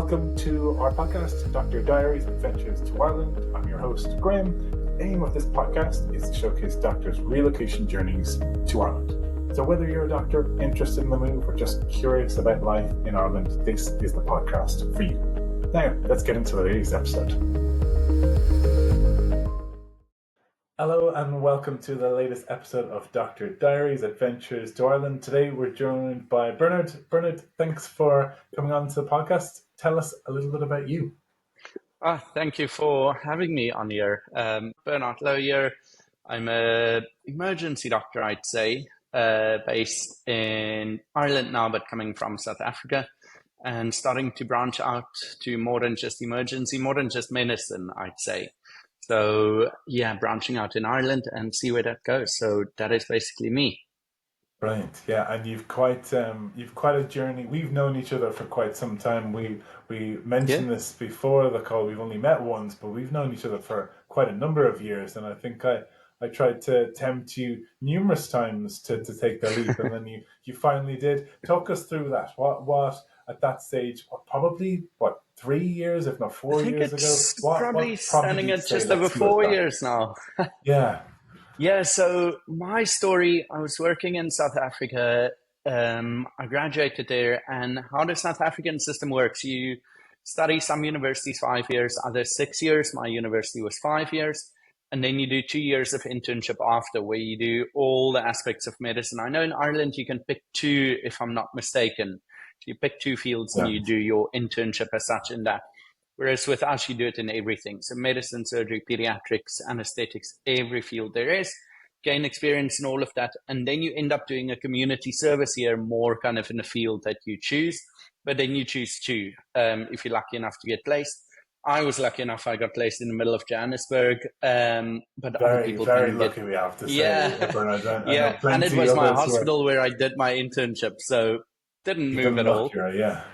welcome to our podcast, Dr. Diaries Adventures to Ireland. I'm your host, Graham. The aim of this podcast is to showcase doctors' relocation journeys to Ireland. So whether you're a doctor interested in the move or just curious about life in Ireland, this is the podcast for you. Now, let's get into today's episode. Hello and welcome to the latest episode of Dr. Diaries Adventures to Ireland. Today we're joined by Bernhard. Bernhard, thanks for coming on to the podcast. Tell us a little bit about you. Thank you for having me on here. Bernhard Louw here. I'm an emergency doctor, I'd say, based in Ireland now, but coming from South Africa and starting to branch out to more than just emergency, more than just medicine, I'd say. So yeah, branching out in Ireland and see where that goes. So that is basically me. Brilliant, yeah, and you've quite a journey. We've known each other for quite some time. We mentioned this before the call. We've only met once, but we've known each other for quite a number of years. And I think I tried to tempt you numerous times to take the leap, and then you finally did. Talk us through that. What at that stage? Probably 3 years, if not 4 years ago. Probably standing at just over 4 years now. Yeah. Yeah, so my story, I was working in South Africa. I graduated there, and how the South African system works, you study some universities 5 years, others 6 years. My university was 5 years. And then you do 2 years of internship after, where you do all the aspects of medicine. I know in Ireland you can pick two, if I'm not mistaken. You pick two fields and you do your internship as such in that. Whereas with us, you do it in everything. So medicine, surgery, pediatrics, anesthetics, every field there is. Gain experience in all of that. And then you end up doing a community service here, more kind of in the field that you choose. But then you choose two, if you're lucky enough to get placed. I was lucky enough, I got placed in the middle of Johannesburg. But other people very lucky, we have to say. Yeah, and it was my hospital where I did my internship. So didn't move at all.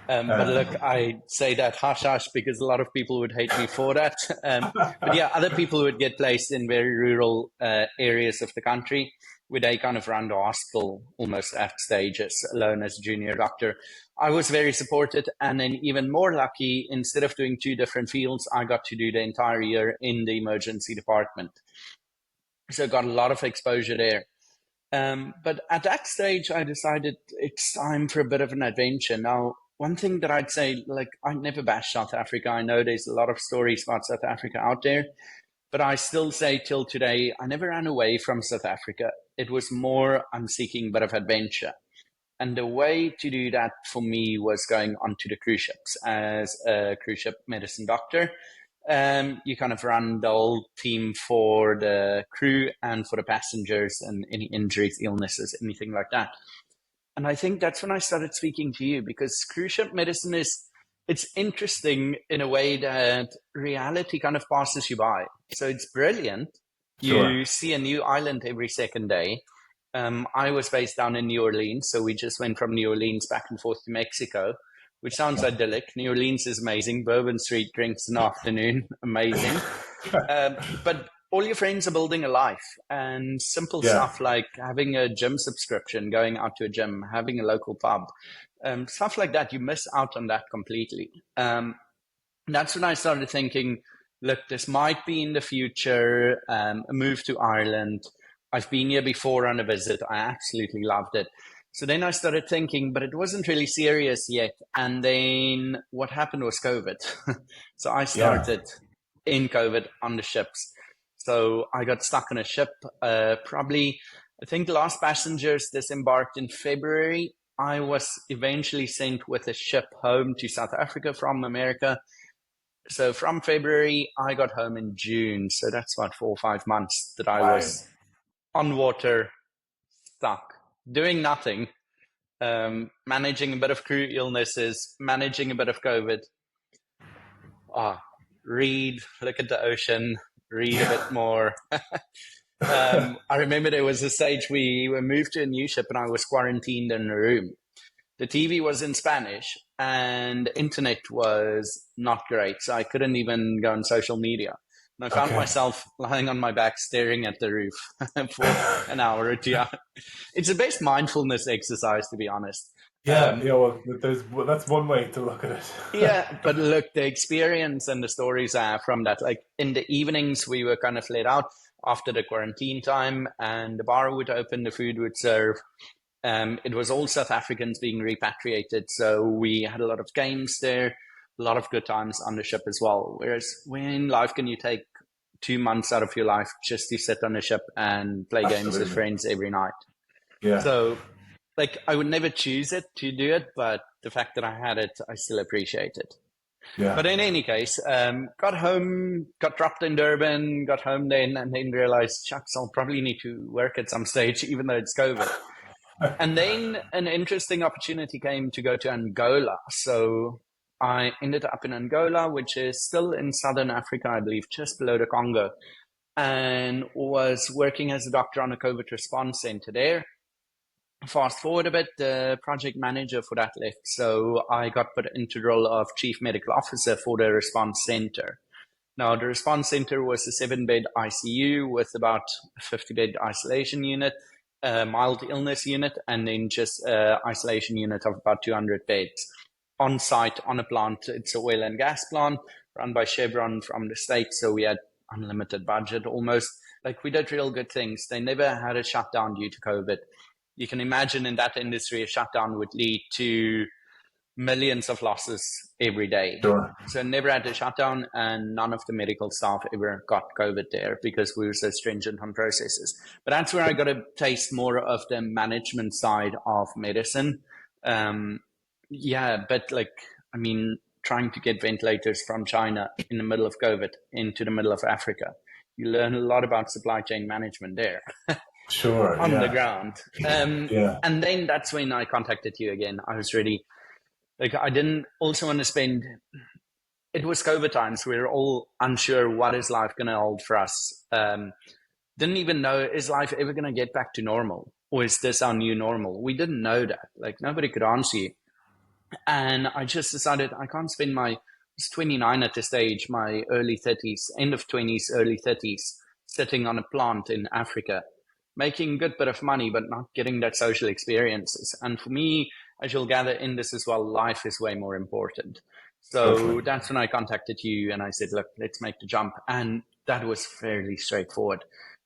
But look, I say that hush hush because a lot of people would hate me for that. But yeah, other people would get placed in very rural areas of the country where they kind of run the hospital almost at stages alone as a junior doctor. I was very supported, and then even more lucky, instead of doing two different fields, I got to do the entire year in the emergency department. So I got a lot of exposure there. But at that stage, I decided it's time for a bit of an adventure. Now, one thing that I'd say, like, I never bash South Africa. I know there's a lot of stories about South Africa out there, but I still say till today, I never ran away from South Africa. It was more, I'm seeking a bit of adventure. And the way to do that for me was going onto the cruise ships as a cruise ship medicine doctor. You kind of run the whole team for the crew and for the passengers and any injuries, illnesses, anything like that. And I think that's when I started speaking to you, because cruise ship medicine it's interesting in a way that reality kind of passes you by. So it's brilliant. Sure. You see a new island every second day. I was based down in New Orleans, so we just went from New Orleans back and forth to Mexico, which sounds idyllic. New Orleans is amazing. Bourbon Street drinks in the afternoon, amazing. But all your friends are building a life, and simple stuff like having a gym subscription, going out to a gym, having a local pub, stuff like that. You miss out on that completely. That's when I started thinking, look, this might be in the future, a move to Ireland. I've been here before on a visit. I absolutely loved it. So then I started thinking, but it wasn't really serious yet. And then what happened was COVID. So I started in COVID on the ships. So I got stuck on a ship. I think the last passengers disembarked in February. I was eventually sent with a ship home to South Africa from America. So from February, I got home in June. So that's about 4 or 5 months that I was on water, stuck, doing nothing, managing a bit of crew illnesses, managing a bit of COVID. Read, look at the ocean, read a bit more. I remember there was a stage we were moved to a new ship and I was quarantined in a room. The TV was in Spanish and the internet was not great, so I couldn't even go on social media. And I found myself lying on my back staring at the roof for an hour or 2 hours. It's the best mindfulness exercise, to be honest. Yeah, well, that's one way to look at it. Yeah, but look, the experience and the stories are from that. Like in the evenings, we were kind of let out after the quarantine time, and the bar would open, the food would serve. It was all South Africans being repatriated, so we had a lot of games there, a lot of good times on the ship as well. Whereas when in life can you take 2 months out of your life just to sit on a ship and play games with friends every night? Yeah. So, like, I would never choose it to do it, but the fact that I had it, I still appreciate it. Yeah. But in any case, got home, got dropped in Durban, got home then, and then realized, shucks, I'll probably need to work at some stage, even though it's COVID. And then an interesting opportunity came to go to Angola. So I ended up in Angola, which is still in southern Africa, I believe, just below the Congo, and was working as a doctor on a COVID response center there. Fast forward a bit, the project manager for that left. So I got put into the role of chief medical officer for the response center. Now, the response center was a 7-bed ICU with about a 50-bed isolation unit, a mild illness unit, and then just an isolation unit of about 200 beds. On site, on a plant, it's an oil and gas plant run by Chevron from the States, so we had unlimited budget almost. Like, we did real good things. They never had a shutdown due to COVID. You can imagine in that industry, a shutdown would lead to millions of losses every day. Sure. So never had a shutdown, and none of the medical staff ever got COVID there because we were so stringent on processes. But that's where I got a taste more of the management side of medicine. But trying to get ventilators from China in the middle of COVID into the middle of Africa, you learn a lot about supply chain management there. Sure. On the ground. And then that's when I contacted you again. I was really, I didn't also want to spend, it was COVID times. We were all unsure, what is life going to hold for us? Didn't even know, is life ever going to get back to normal? Or is this our new normal? We didn't know that. Like, nobody could answer you. And I just decided I can't spend I was 29 at this stage, my early 30s, end of 20s, early 30s, sitting on a plant in Africa, making a good bit of money, but not getting that social experiences. And for me, as you'll gather in this as well, life is way more important. So that's when I contacted you and I said, look, let's make the jump. And that was fairly straightforward.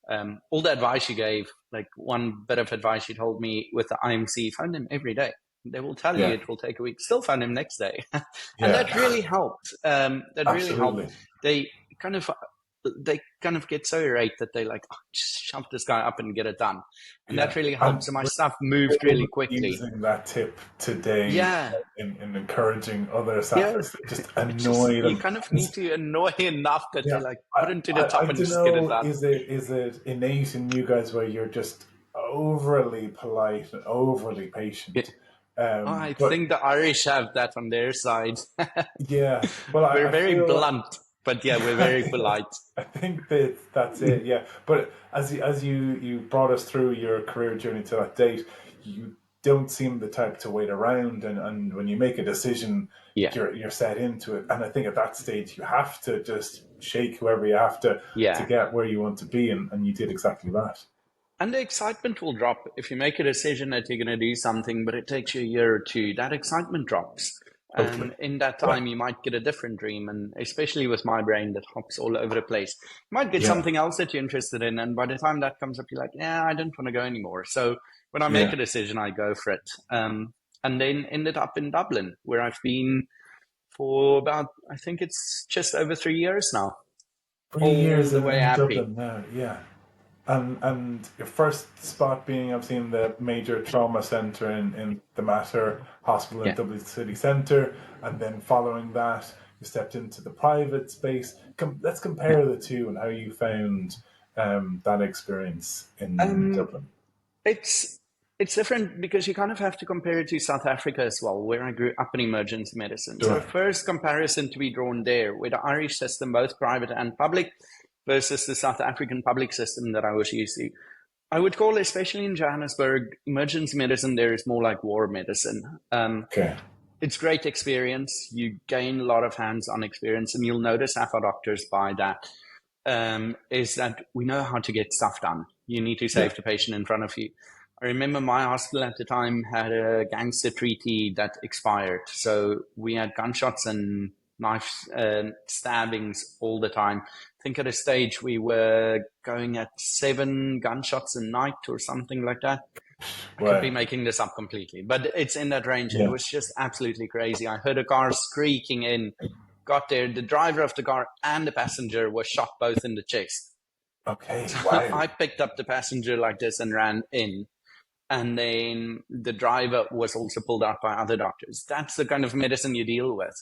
All the advice you gave, like one bit of advice you told me with the IMC, phone them every day. They will tell you it will take a week. Still phone them next day. And that really helped. Really helped. They kind of get so irate that they like, just shove this guy up and get it done. And that really helped. So my stuff moved really quickly. Using that tip today in encouraging other staff, just annoy them. You kind of need to annoy enough that they like put into the top and just get it done. Is it innate in you guys where you're just overly polite and overly patient? I think the Irish have that on their side. Well, we're very blunt. But yeah, we're very polite. I think that's it. Yeah, but as you brought us through your career journey to that date, you don't seem the type to wait around, and when you make a decision, you're set into it. And I think at that stage, you have to just shake whoever you have to get where you want to be, and you did exactly that. And the excitement will drop if you make a decision that you're going to do something, but it takes you a year or two. That excitement drops. And in that time, you might get a different dream. And especially with my brain that hops all over the place, you might get something else that you're interested in. And by the time that comes up, you're like, I don't want to go anymore. So when I make a decision, I go for it. And then ended up in Dublin, where I've been for about, I think it's just over 3 years now. 3 years the way happy. Dublin now, And your first spot being obviously in the major trauma centre in the Mater Hospital in Dublin City Centre, and then following that, you stepped into the private space. Let's compare the two and how you found that experience in Dublin. It's different because you kind of have to compare it to South Africa as well, where I grew up in emergency medicine. So the first comparison to be drawn there, with the Irish system, both private and public, versus the South African public system that I was used to. I would call, especially in Johannesburg, emergency medicine there is more like war medicine. It's great experience. You gain a lot of hands-on experience, and you'll notice our doctors by that. is that we know how to get stuff done. You need to save the patient in front of you. I remember my hospital at the time had a gangster treaty that expired. So we had gunshots and knife stabbings all the time. I think at a stage we were going at 7 gunshots a night or something like that. I could be making this up completely, but it's in that range. It was just absolutely crazy. I heard a car screeching in, got there. The driver of the car and the passenger were shot both in the chest. Okay, so I picked up the passenger like this and ran in. And then the driver was also pulled out by other doctors. That's the kind of medicine you deal with.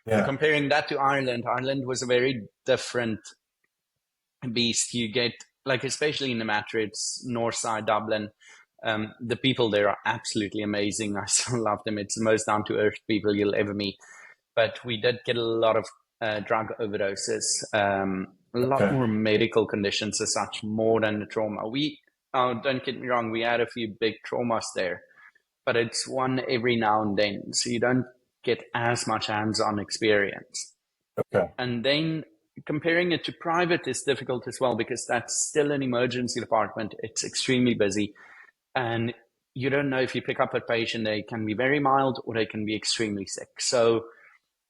So comparing that to Ireland, Ireland was a very different beast. You get, like, especially in the Matrids, north side Dublin, the people there are absolutely amazing. I still love them. It's the most down-to-earth people you'll ever meet. But we did get a lot of drug overdoses, a lot more medical conditions as such, more than the trauma. Don't get me wrong, we had a few big traumas there, but it's one every now and then, so you don't get as much hands-on experience. And then comparing it to private is difficult as well, because that's still an emergency department. It's extremely busy, and you don't know if you pick up a patient, they can be very mild or they can be extremely sick. So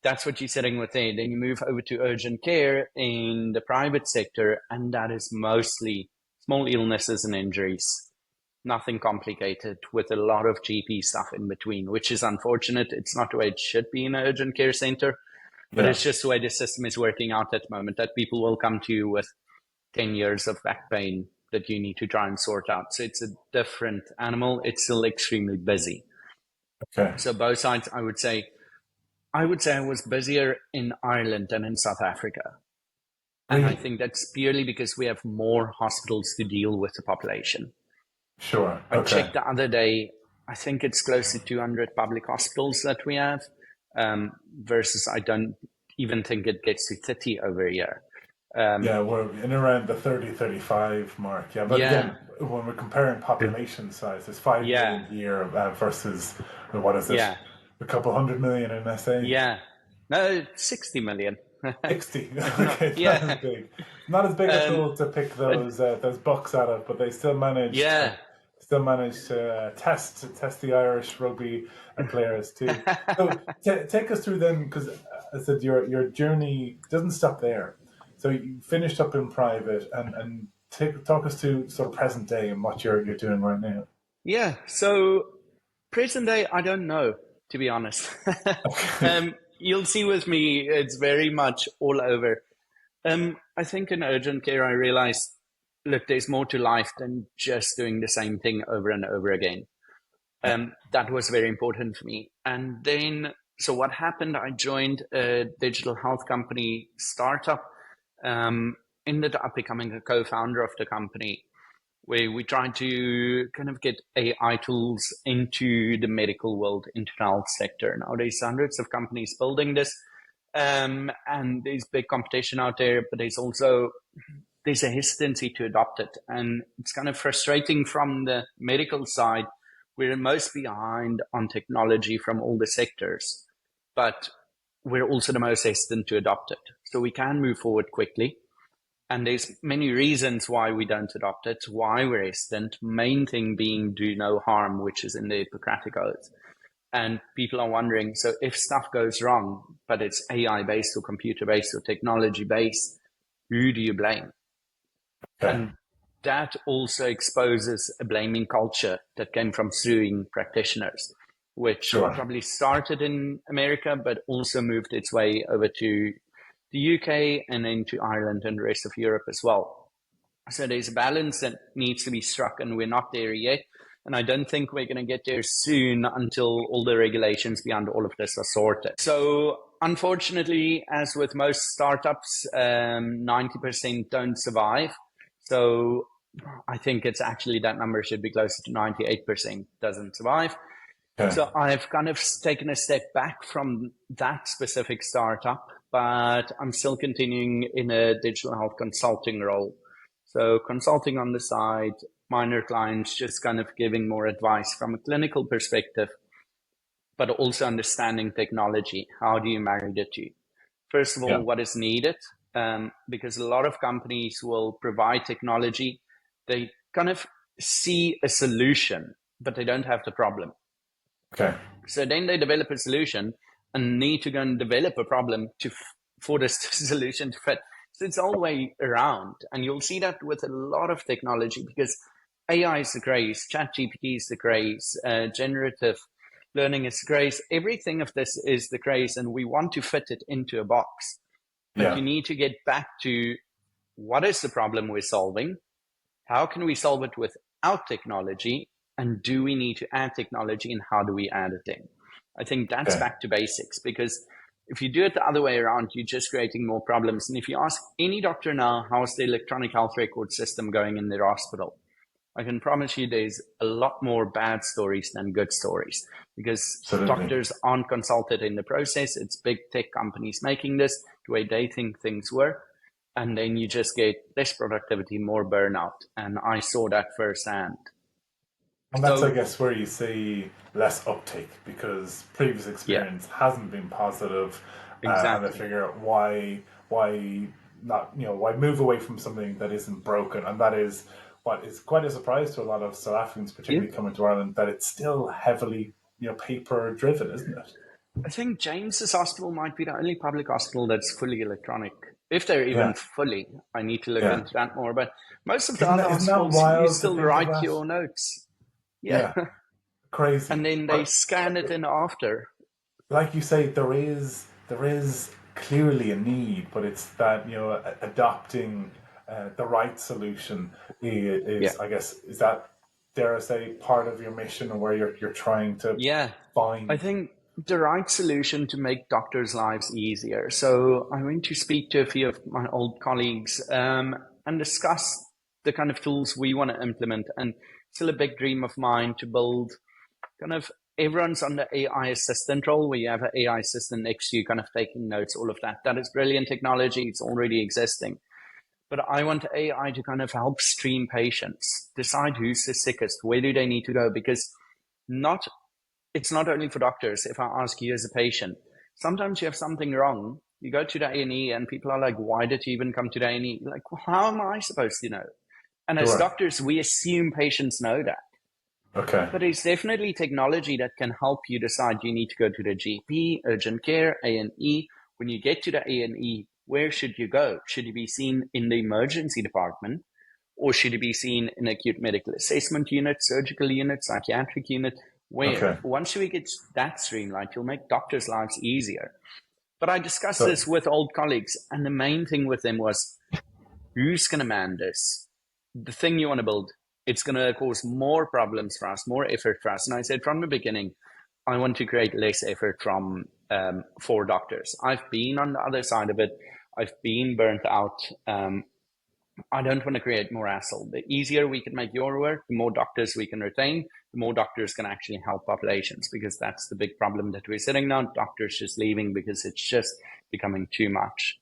that's what you're sitting with there. Then you move over to urgent care in the private sector, and that is mostly small illnesses and injuries, nothing complicated, with a lot of GP stuff in between, which is unfortunate. It's not the way it should be in an urgent care center, but it's just the way the system is working out at the moment, that people will come to you with 10 years of back pain that you need to try and sort out. So it's a different animal. It's still extremely busy. So both sides, I would say I was busier in Ireland than in South Africa. And I think that's purely because we have more hospitals to deal with the population. I checked the other day, I think it's close to 200 public hospitals that we have, versus I don't even think it gets to 30 over here. We're in around the 30, 35 mark. But again, when we're comparing population size, there's 5 million here versus, what is it? A couple 100 million in SA? No, 60 million. 60. Okay, not as big. Not as big a pool to pick those bucks out of, but they still manage. To test the Irish rugby players too. So take us through then, because I said your journey doesn't stop there. So you finished up in private, and talk us to sort of present day and what you're doing right now. So present day, I don't know, to be honest. You'll see with me, it's very much all over. I think in urgent care, I realized, look, there's more to life than just doing the same thing over and over again. That was very important for me. And then, so what happened, I joined a digital health company startup, ended up becoming a co-founder of the company, where we tried to kind of get AI tools into the medical world, into the health sector. Now there's hundreds of companies building this, and there's big competition out there, but there's a hesitancy to adopt it. And it's kind of frustrating from the medical side. We're most behind on technology from all the sectors, but we're also the most hesitant to adopt it. So we can move forward quickly. And there's many reasons why we don't adopt it, why we're hesitant. Main thing being do no harm, which is in the Hippocratic Oath. And people are wondering, so if stuff goes wrong, but it's AI-based or computer-based or technology-based, who do you blame? And that also exposes a blaming culture that came from suing practitioners, which probably started in America, but also moved its way over to the UK and then to Ireland and the rest of Europe as well. So there's a balance that needs to be struck, and we're not there yet. And I don't think we're going to get there soon until all the regulations behind all of this are sorted. So unfortunately, as with most startups, 90% don't survive. So I think it's actually that number should be closer to 98% doesn't survive. So I've kind of taken a step back from that specific startup, but I'm still continuing in a digital health consulting role. So consulting on the side, minor clients, just kind of giving more advice from a clinical perspective, but also understanding technology. How do you marry the two? First of all, what is needed? because a lot of companies will provide technology. They kind of see a solution, but they don't have the problem. Okay. So then they develop a solution and need to go and develop a problem for this solution to fit. So it's all the way around. And you'll see that with a lot of technology, because AI is the craze, ChatGPT is the craze, generative learning is the craze. Everything of this is the craze, and we want to fit it into a box. But you need to get back to, what is the problem we're solving? How can we solve it without technology? And do we need to add technology, and how do we add it in? I think that's back to basics, because if you do it the other way around, you're just creating more problems. And if you ask any doctor now, how's the electronic health record system going in their hospital, I can promise you there's a lot more bad stories than good stories, because doctors aren't consulted in the process. It's big tech companies making this the way they think things work. And then you just get less productivity, more burnout. And I saw that firsthand. And that's, I guess, where you see less uptake, because previous experience hasn't been positive. Exactly. And they figure out why not, why move away from something that isn't broken. And that is what is quite a surprise to a lot of South Africans, particularly coming to Ireland, that it's still heavily, paper driven, isn't it? I think James's hospital might be the only public hospital that's fully electronic. If they're even fully, I need to look into that more. But most of the other hospitals, you still write your notes. Yeah. Crazy. And then they scan it in after. Like you say, there is clearly a need, but it's that, adopting the right solution is I guess, is that, dare I say, part of your mission, or where you're trying to find? I think the right solution to make doctors' lives easier. So I went to speak to a few of my old colleagues and discuss the kind of tools we want to implement. And still a big dream of mine to build kind of, everyone's on the AI assistant role, where you have an AI assistant next to you, kind of taking notes, all of that. That is brilliant technology. It's already existing. But I want AI to kind of help stream patients, decide who's the sickest, where do they need to go, because it's not only for doctors. If I ask you as a patient, sometimes you have something wrong, you go to the A&E and people are like, why did you even come to the A&E? Like, well, how am I supposed to know? And as doctors, we assume patients know that. Okay. But it's definitely technology that can help you decide you need to go to the GP, urgent care, A&E. When you get to the A&E, where should you go? Should you be seen in the emergency department, or should you be seen in acute medical assessment unit, surgical unit, psychiatric unit? Where once we get that streamlined, you'll make doctors' lives easier. But I discussed this with old colleagues, and the main thing with them was, who's going to man this? The thing you want to build, it's going to cause more problems for us, more effort for us. And I said from the beginning, I want to create less effort for doctors. I've been on the other side of it. I've been burnt out. I don't want to create more hassle. The easier we can make your work, the more doctors we can retain, the more doctors can actually help populations, because that's the big problem that we're sitting now. Doctors just leaving because it's just becoming too much.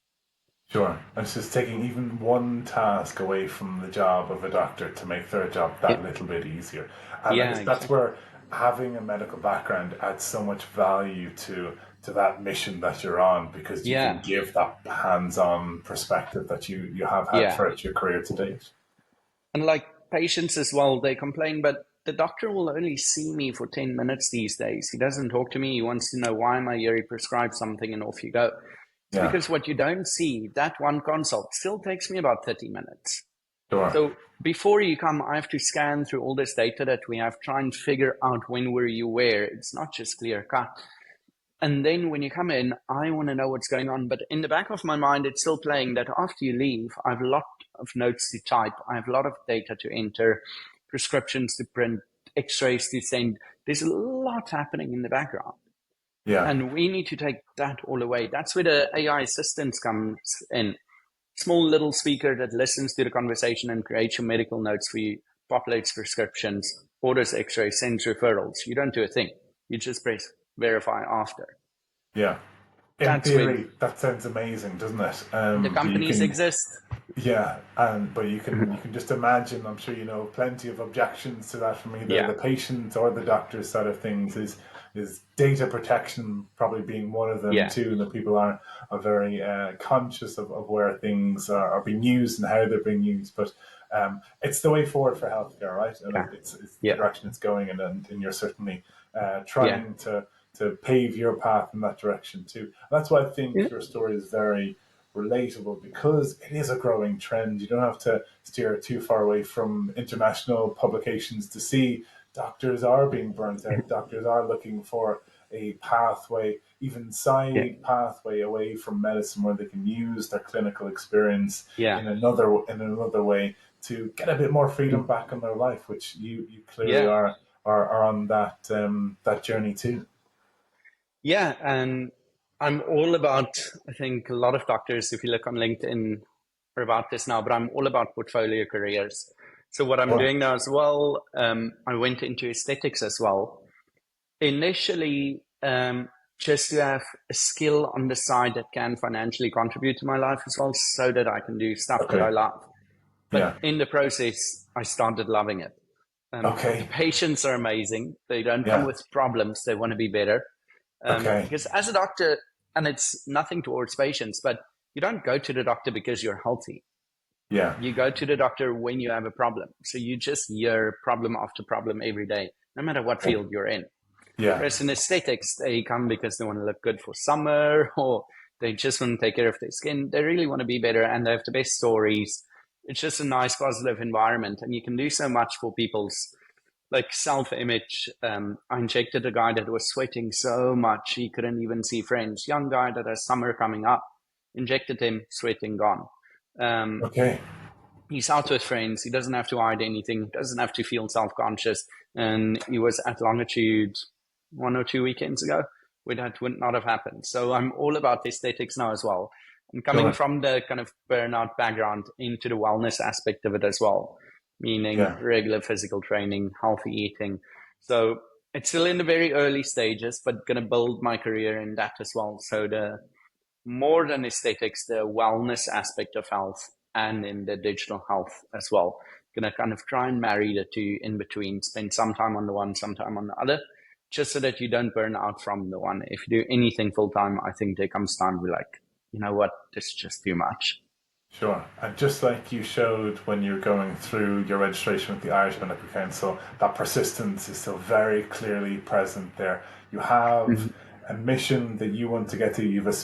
Sure. And it's just taking even one task away from the job of a doctor to make their job that little bit easier. And I guess that's where having a medical background adds so much value to that mission that you're on, because you can give that hands-on perspective that you have had throughout your career to date. And like patients as well, they complain, but the doctor will only see me for 10 minutes these days. He doesn't talk to me. He wants to know, why am I here? He prescribes something and off you go. Yeah. Because what you don't see, that one consult still takes me about 30 minutes. Sure. So before you come, I have to scan through all this data that we have, try and figure out when were you where. It's not just clear cut. And then when you come in, I want to know what's going on. But in the back of my mind, it's still playing that after you leave, I have a lot of notes to type. I have a lot of data to enter, prescriptions to print, x-rays to send. There's a lot happening in the background. Yeah. And we need to take that all away. That's where the AI assistance comes in. Small little speaker that listens to the conversation and creates your medical notes for you, populates prescriptions, orders x-rays, sends referrals. You don't do a thing. You just press verify after. Yeah. In theory, that sounds amazing, doesn't it? The companies exist. Yeah, but you can just imagine. I'm sure you know plenty of objections to that from either the patient or the doctor's side of things. Is data protection probably being one of them too? That people are very conscious of where things are being used and how they're being used. But it's the way forward for healthcare, right? And it's the direction it's going in, and you're certainly trying to pave your path in that direction too. And that's why I think your story is very relatable, because it is a growing trend. You don't have to steer too far away from international publications to see doctors are being burnt out. Doctors are looking for a pathway, even side pathway away from medicine, where they can use their clinical experience in another way to get a bit more freedom back in their life, which you clearly are on that journey too. Yeah, and I'm all about, I think a lot of doctors, if you look on LinkedIn, are about this now, but I'm all about portfolio careers. So what I'm doing now as well, I went into aesthetics as well. Initially, just to have a skill on the side that can financially contribute to my life as well, so that I can do stuff that I love. But in the process, I started loving it. The patients are amazing. They don't come with problems. They want to be better. Because as a doctor, and it's nothing towards patients, but you don't go to the doctor because you're healthy. Yeah. You go to the doctor when you have a problem. So you just hear problem after problem every day, no matter what field you're in. Yeah. Whereas in aesthetics, they come because they want to look good for summer, or they just want to take care of their skin. They really want to be better, and they have the best stories. It's just a nice, positive environment, and you can do so much for people's self-image. I injected a guy that was sweating so much he couldn't even see friends. Young guy that has summer coming up. Injected him, sweating gone. He's out with friends. He doesn't have to hide anything. He doesn't have to feel self-conscious. And he was at Longitude 1 or 2 weekends ago, where that would not have happened. So I'm all about aesthetics now as well. I'm coming from the kind of burnout background into the wellness aspect of it as well, meaning regular physical training, healthy eating. So it's still in the very early stages, but going to build my career in that as well. So the more than aesthetics, the wellness aspect of health, and in the digital health as well. Going to kind of try and marry the two in between, spend some time on the one, some time on the other, just so that you don't burn out from the one. If you do anything full time, I think there comes time to be like, you know what, this is just too much. Sure. And just like you showed when you're going through your registration with the Irish Medical Council, that persistence is still very clearly present there. You have a mission that you want to get to. You have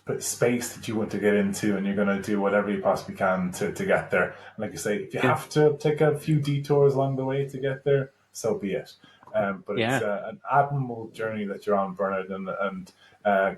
a space that you want to get into, and you're going to do whatever you possibly can to get there. And like you say, if you have to take a few detours along the way to get there, so be it. But it's an admirable journey that you're on, Bernhard, and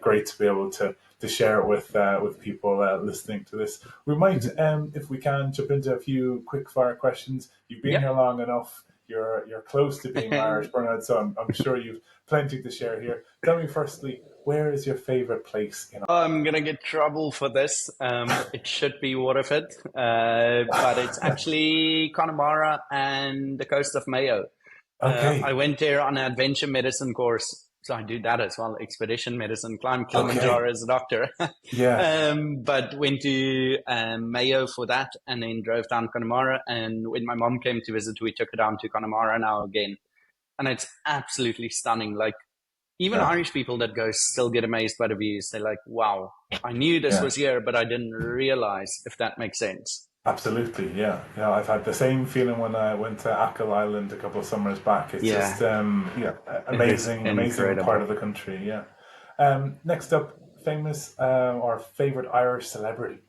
great to be able to share it with people listening to this. We might, if we can, jump into a few quick fire questions. You've been here long enough. You're close to being Irish, Bernhard, so I'm sure you've plenty to share here. Tell me firstly, where is your favorite place in Ireland? I'm gonna get trouble for this. It should be Waterford, but it's actually Connemara and the coast of Mayo. I went there on an adventure medicine course, so I do that as well. Expedition medicine, climbed Kilimanjaro as a doctor. But went to Mayo for that, and then drove down Connemara. And when my mom came to visit, we took her down to Connemara now again, and it's absolutely stunning. Like, even Irish people that go still get amazed by the views. They're like, wow, I knew this was here, but I didn't realize, if that makes sense. Absolutely, yeah. I've had the same feeling when I went to Achill Island a couple of summers back. It's just, amazing, amazing part of the country, next up, famous or favourite Irish celebrity?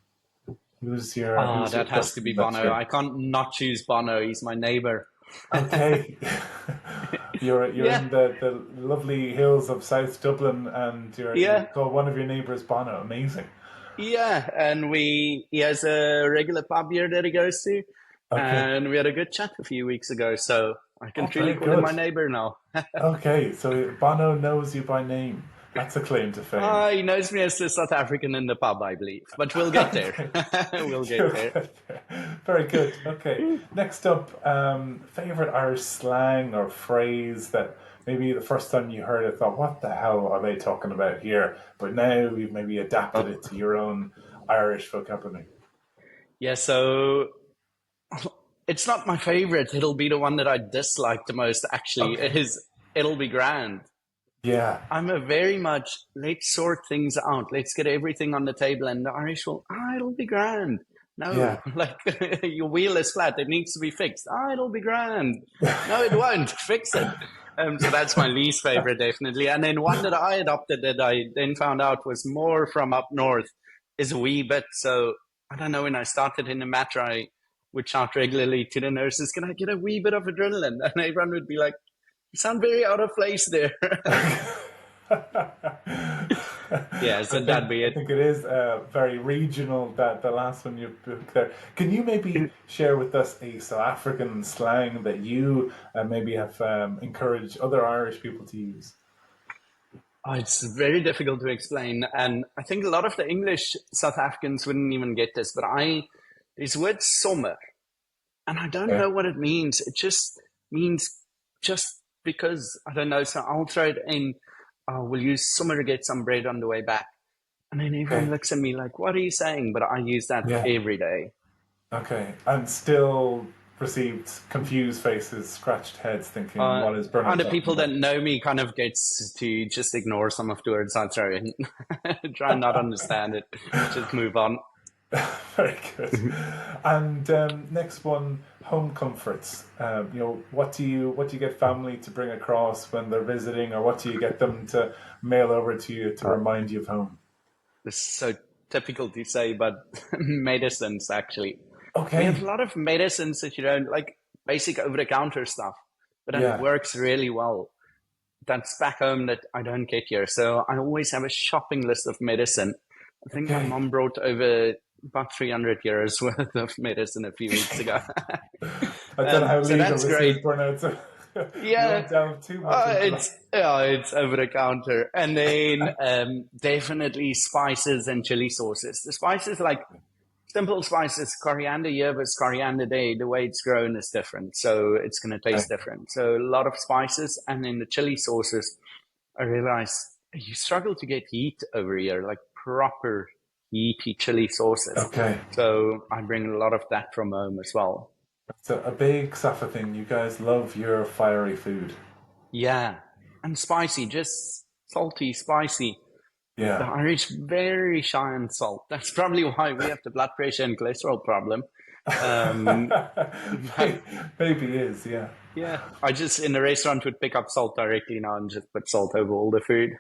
Who's your... that has to be Bono. I can't not choose Bono. He's my neighbour. Okay. You're in the lovely hills of South Dublin, and you call one of your neighbours Bono. Amazing. Yeah, and he has a regular pub here that he goes to, and we had a good chat a few weeks ago, so I can truly call him my neighbour now. Okay, so Bono knows you by name. That's a claim to fame. He knows me as the South African in the pub, I believe, but we'll get there. We'll get there. Very good. Okay, next up, favourite Irish slang or phrase that maybe the first time you heard it, thought, "What the hell are they talking about here?" But now you've maybe adapted it to your own Irish vocabulary. Yeah, so it's not my favorite. It'll be the one that I dislike the most, actually. Okay. It'll be grand. Yeah. I'm a very much, let's sort things out. Let's get everything on the table. And the Irish will, it'll be grand. No, Yeah. like your wheel is flat. It needs to be fixed. It'll be grand. No, it won't. Fix it. So that's my least favorite, definitely. And then one that I adopted that I then found out was more from up north is a wee bit. So I don't know, when I started in the match, I would shout regularly to the nurses, can I get a wee bit of adrenaline? And everyone would be like, you sound very out of place there. Yeah, so that'd be I it. think it is very regional, that the last one you booked there. Can you maybe share with us a South African slang that you maybe have encouraged other Irish people to use? It's very difficult to explain. And I think a lot of the English South Africans wouldn't even get this, but this word sommer, and I don't know what it means. It just means just because, I don't know. So I'll throw it in, we'll use summer to get some bread on the way back. And then everyone looks at me like, what are you saying? But I use that every day. Okay. And still received confused faces, scratched heads, thinking, what is Bernhard And the talking people about? that know me kind of gets to just ignore some of the words I throw in. Try and not understand it. Just move on. Very good. And next one, home comforts. What do you get family to bring across when they're visiting, or what do you get them to mail over to you to remind you of home? This is so typical to say, but medicines, actually. We have Okay. a lot of medicines that you don't like, basic over-the-counter stuff, but it Yeah. works really well. That's back home that I don't get here. So I always have a shopping list of medicine. I think my Okay. mom brought over about 300 euros worth of medicine a few weeks ago. I don't know how So legal that's this great. is, Bernard. So we Yeah, won't delve too much into that. it's over the counter, and then definitely spices and chili sauces. The spices, like simple spices, coriander here versus coriander there. The way it's grown is different, so it's going to taste different. So a lot of spices, and then the chili sauces. I realized you struggle to get heat over here, like proper heaty chili sauces. Okay. So I bring a lot of that from home as well. It's a big Safa thing. You guys love your fiery food. Yeah, and spicy, just salty, spicy. The Yeah. Irish very shy on salt. That's probably why we have the blood pressure and cholesterol problem. Um, but Maybe is, yeah. yeah, I just in the restaurant would pick up salt directly now and just put salt over all the food.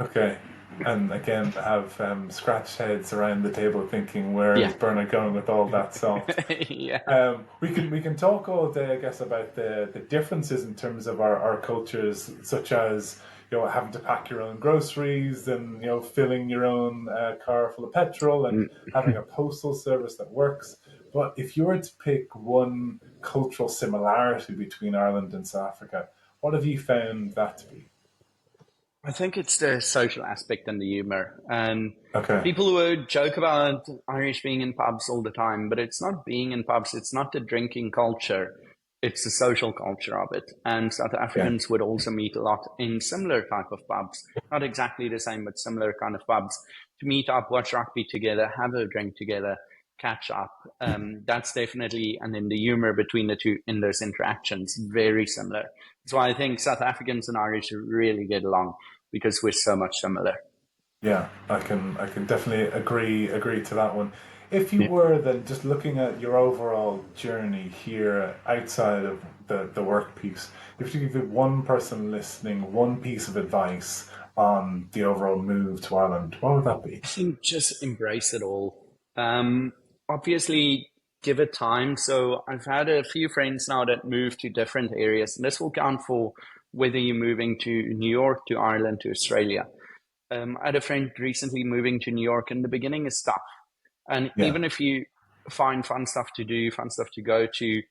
Okay. And again, have scratched heads around the table thinking, where is Yeah, Bernard going with all that salt? yeah. We can talk all day, I guess, about the differences in terms of our cultures, such as having to pack your own groceries, and filling your own car full of petrol, and having a postal service that works. But if you were to pick one cultural similarity between Ireland and South Africa, what have you found that to be? I think it's the social aspect and the humor. And Okay. people would joke about Irish being in pubs all the time, but it's not being in pubs. It's not the drinking culture. It's the social culture of it. And South Yeah. Africans would also meet a lot in similar type of pubs. Not exactly the same, but similar kind of pubs to meet up, watch rugby together, have a drink together, catch up. That's definitely, and then the humor between the two in those interactions, very similar. That's why I think South Africans and Irish really get along, because we're so much similar. Yeah, I can definitely agree to that one. If you Yeah. were then just looking at your overall journey here outside of the work piece, if you could give one person listening one piece of advice on the overall move to Ireland, what would that be? I think just embrace it all. Obviously, give it time. So I've had a few friends now that move to different areas, and this will count for whether you're moving to New York, to Ireland, to Australia. I had a friend recently moving to New York, and the beginning is tough. And Yeah, even if you find fun stuff to do, fun stuff to go to,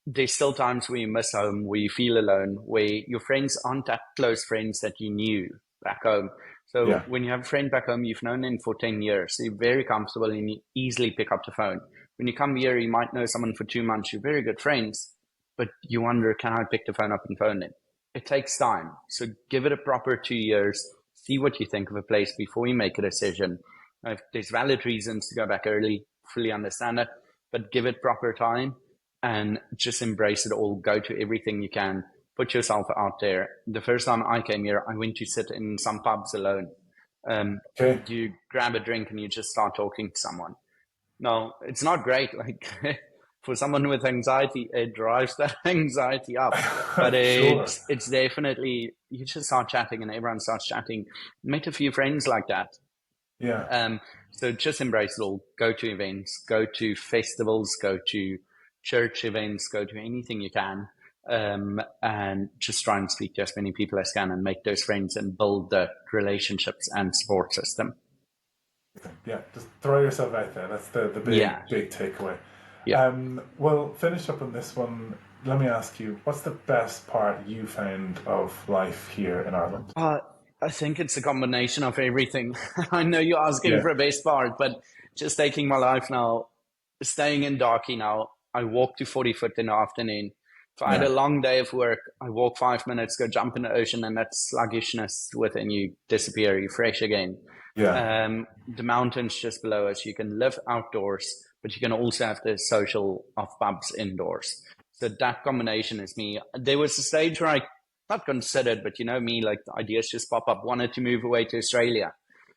there's still times where you miss home, where you feel alone, where your friends aren't that close friends that you knew back home. So yeah, when you have a friend back home, you've known them for 10 years, so you're very comfortable and you easily pick up the phone. When you come here, you might know someone for 2 months, you're very good friends, but you wonder, can I pick the phone up and phone them? it takes time. So give it a proper 2 years, see what you think of a place before you make a decision. If there's valid reasons to go back early, fully understand it, but give it proper time and just embrace it all. Go to everything you can. Put yourself out there. The first time I came here, I went to sit in some pubs alone. You grab a drink and you just start talking to someone. No, it's not great. Like for someone with anxiety, it drives that anxiety up. But it's definitely, you just start chatting and everyone starts chatting. Meet a few friends like that. Yeah. So just embrace it all. Go to events, go to festivals, go to church events, go to anything you can. And just try and speak to as many people as can and make those friends and build the relationships and support system. Yeah, just throw yourself out there. That's the big takeaway. Yeah. Well, finish up on this one. Let me ask you, what's the best part you found of life here in Ireland? I think it's a combination of everything. I know you're asking for a best part, but just taking my life now, staying in Darky now, I walk to 40 foot in the afternoon. If I had a long day of work, I walk 5 minutes, go jump in the ocean, and that sluggishness within you disappear, you're fresh again. Yeah. The mountains just below us, you can live outdoors, but you can also have the social of pubs indoors. So that combination is me. There was a stage where I not considered, but you know me, like the ideas just pop up, wanted to move away to Australia.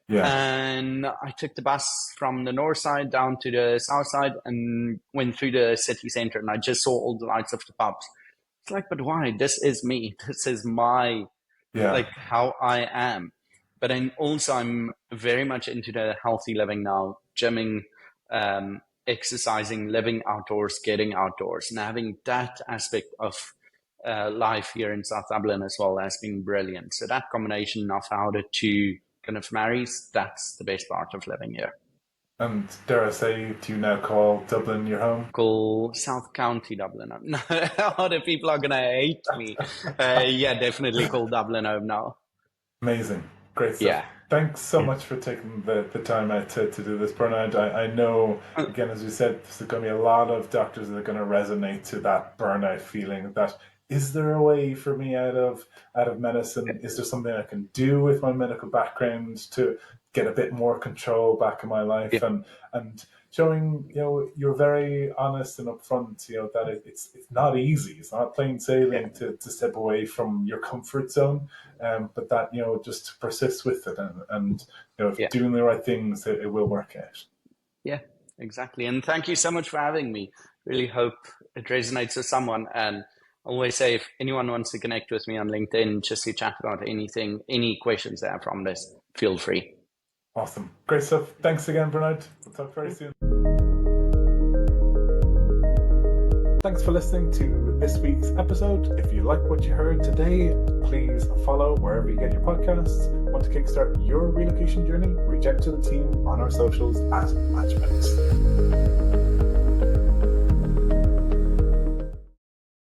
Yeah. And I took the bus from the north side down to the south side and went through the city center, and I just saw all the lights of the pubs. It's like, but why? This is me. This is my, like how I am. But then also I'm very much into the healthy living now, gymming, exercising, living outdoors, getting outdoors, and having that aspect of life here in South Dublin as well has been brilliant. So that combination of how the two kind of marries, that's the best part of living here. And dare I say, do you now call Dublin your home? Call South County Dublin home. No, other people are going to hate me. Definitely call Dublin home now. Amazing. Great stuff. Yeah. Thanks so much for taking the time out to do this, Bernhard. I know, again, as we said, there's going to be a lot of doctors that are going to resonate to that burnout feeling. That is there a way for me out of medicine? Is there something I can do with my medical background to get a bit more control back in my life? Yeah. And showing, you're very honest and upfront, that it's not easy. It's not plain sailing to step away from your comfort zone, but that, just to persist with it and doing the right things, it will work out. Yeah, exactly. And thank you so much for having me. Really hope it resonates with someone. And I always say, if anyone wants to connect with me on LinkedIn, just to chat about anything, any questions they have from this, feel free. Awesome. Great stuff. Thanks again, Bernhard. We'll talk very soon. Thanks for listening to this week's episode. If you like what you heard today, please follow wherever you get your podcasts. Want to kickstart your relocation journey? Reach out to the team on our socials at MatchMedics.